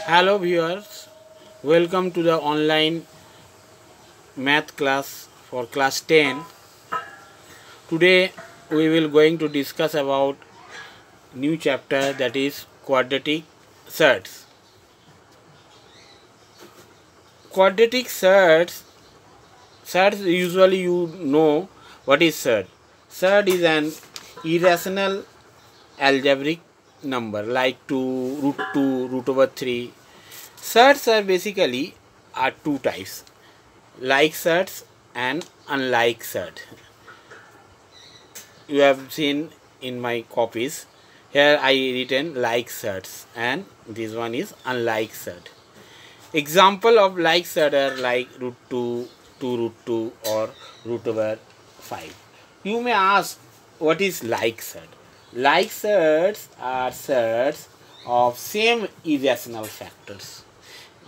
Hello viewers, welcome to the online math class for class 10. Today we will going to discuss about new chapter, that is quadratic surds. Quadratic surds usually you know what is surd. Surd is an irrational algebraic number like 2, root over 3. Surds are basically two types, like surds and unlike surd. You have seen in my copies, here I written like surds and this one is unlike surd. Example of like surd are like root 2, 2 root 2 or root over 5. You may ask, what is like surd? Like surds are surds of same irrational factors.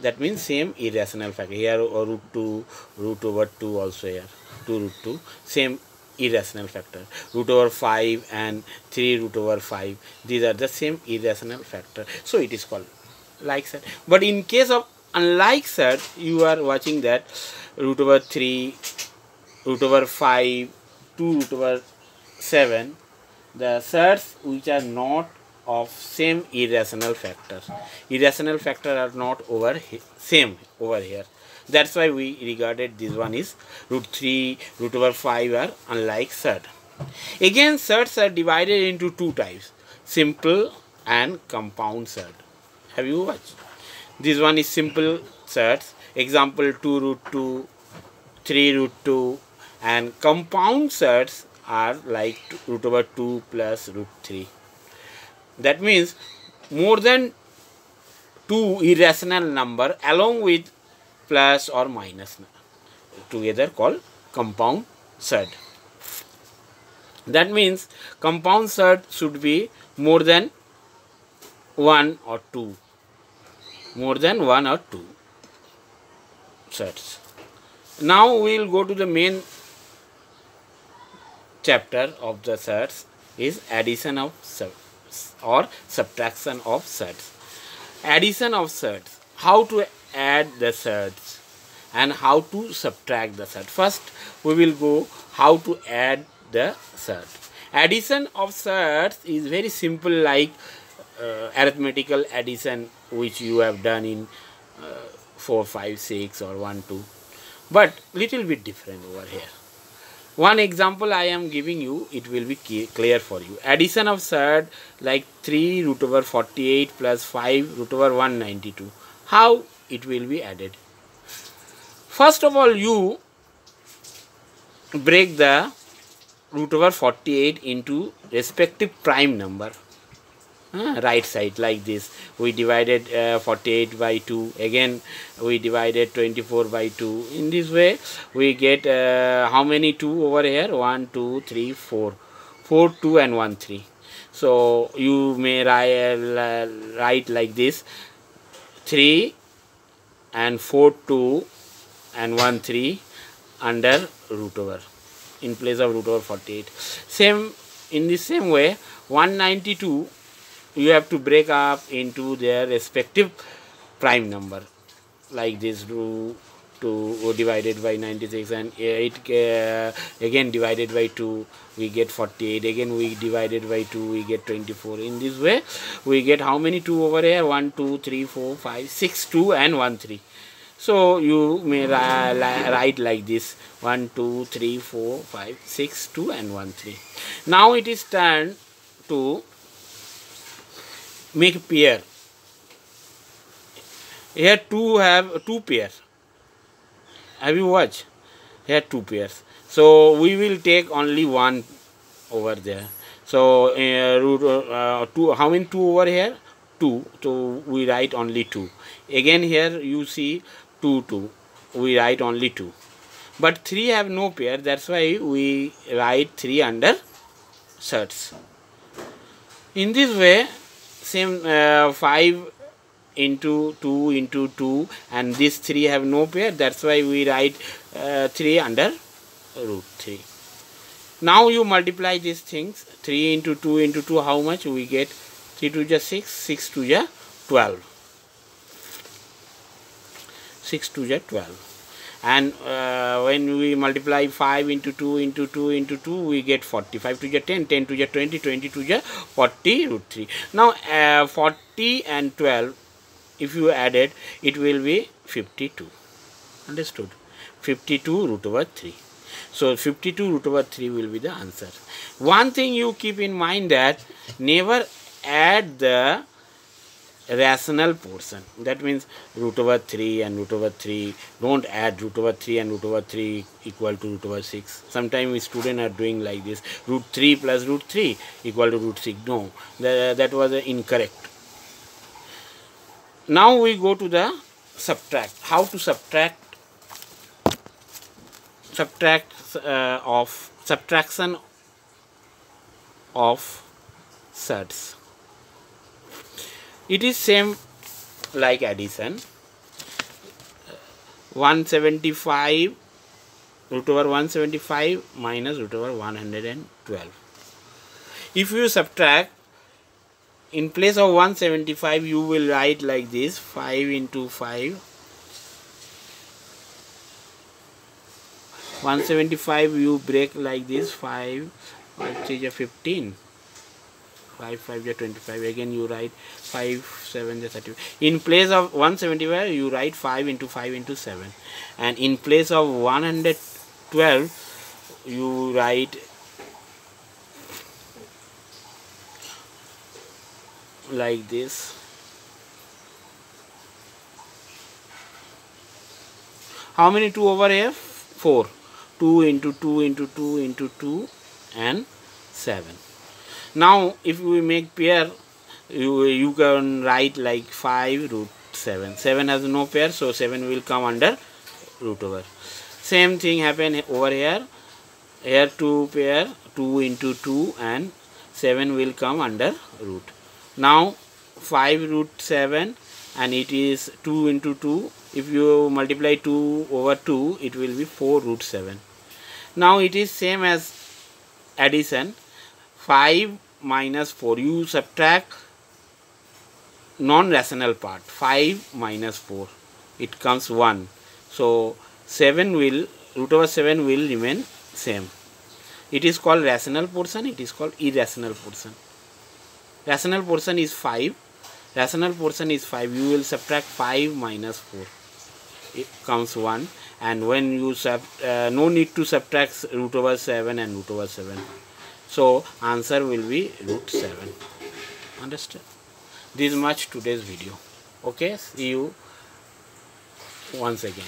That means same irrational factor. Here root 2, root over 2 also here. 2 root 2, same irrational factor. Root over 5 and 3 root over 5. These are the same irrational factor. So it is called like surd. But in case of unlike surd, you are watching that root over 3, root over 5, 2 root over 7. The surds which are not of same irrational factor. Irrational factor are not same over here. That's why we regarded this one is root 3, root over 5 are unlike surd. Again, surds are divided into two types, simple and compound surd. Have you watched? This one is simple surds. Example 2 root 2, 3 root 2, and compound surds are like root over 2 plus root 3. That means more than two irrational number along with plus or minus together called compound surd. That means compound surd should be more than 1 or 2. More than 1 or 2 surds. Now we will go to the main chapter of the surds, is addition of surds or subtraction of surds. Addition of surds. How to add the surds and how to subtract the surd. First we will go how to add the surd. Addition of surds is very simple, like arithmetical addition which you have done in 4, 5, 6 or 1, 2, but little bit different over here. One example I am giving you, it will be clear for you. Addition of surd like 3 root over 48 plus 5 root over 192. How it will be added? First of all, you break the root over 48 into respective prime number. Right side like this. We divided 48 by 2. Again we divided 24 by 2. In this way we get how many 2 over here? 1, 2, 3, 4. 4, 2 and 1, 3. So you may write like this: 3 and 4, 2 and 1, 3 under root over, in place of root over 48. Same in the same way 192 you have to break up into their respective prime number like this. 2 divided by 96 and 8 again divided by 2 we get 48. Again we divided by 2 we get 24. In this way we get how many 2 over here? 1, 2, 3, 4, 5, 6 2 and 1, 3. So you may write like this: 1, 2, 3, 4, 5, 6 2 and 1, 3. Now it is time to make a pair. Here have two pairs. Have you watched? Here two pairs. So we will take only one over there. So root 2. How many 2 over here? 2. So we write only 2. Again here you see 2 2. We write only 2. But 3 have no pair. That's why we write 3 under surds. In this way, same 5 into 2 into 2, and these 3 have no pair. That's why we write 3 under root 3. Now you multiply these things. 3 into 2 into 2, how much we get? 3 to the 6, 6 to the 12. 6 2 is 12. And when we multiply 5 into 2 into 2 into 2, we get 40. 5 2 is 10, 10 2 is 20, 22 is 40 root 3. Now 40 and 12, if you add it, it will be 52. Understood? 52 root over 3. So 52 root over 3 will be the answer. One thing you keep in mind, that never add the rational portion. That means root over 3 and root over 3. Don't add root over 3 and root over 3 equal to root over 6. Sometimes students are doing like this. Root 3 plus root 3 equal to root 6. No, that was incorrect. Now we go to the subtract. How to subtract subtraction of surds. It is same like addition. 175 root over 175 minus root over 112. If you subtract, in place of 175 you will write like this: 5 into 5. 175 you break like this: 5 3 is 15. 5 5 is 25. Again you write 5 7 is 30. In place of 175 you write 5 into 5 into 7, and in place of 112 you write like this. How many 2 over here? 4. 2 into 2 into 2 into 2 and 7. Now if we make pair, you can write like 5 root 7. 7 has no pair, so 7 will come under root over. Same thing happen over here. Here 2 pair, 2 into 2 and 7 will come under root. Now 5 root 7, and it is 2 into 2. If you multiply 2 over 2, it will be 4 root 7. Now it is same as addition. 5 minus 4, you subtract non-rational part. 5 minus 4, it comes 1. So 7 will, root over 7 will remain same. It is called rational portion, it is called irrational portion. Rational portion is 5. Rational portion is 5. You will subtract 5 minus 4. It comes 1. And when you no need to subtract root over 7 and root over 7. So answer will be root 7. Understand? This much today's video. Okay, see you once again.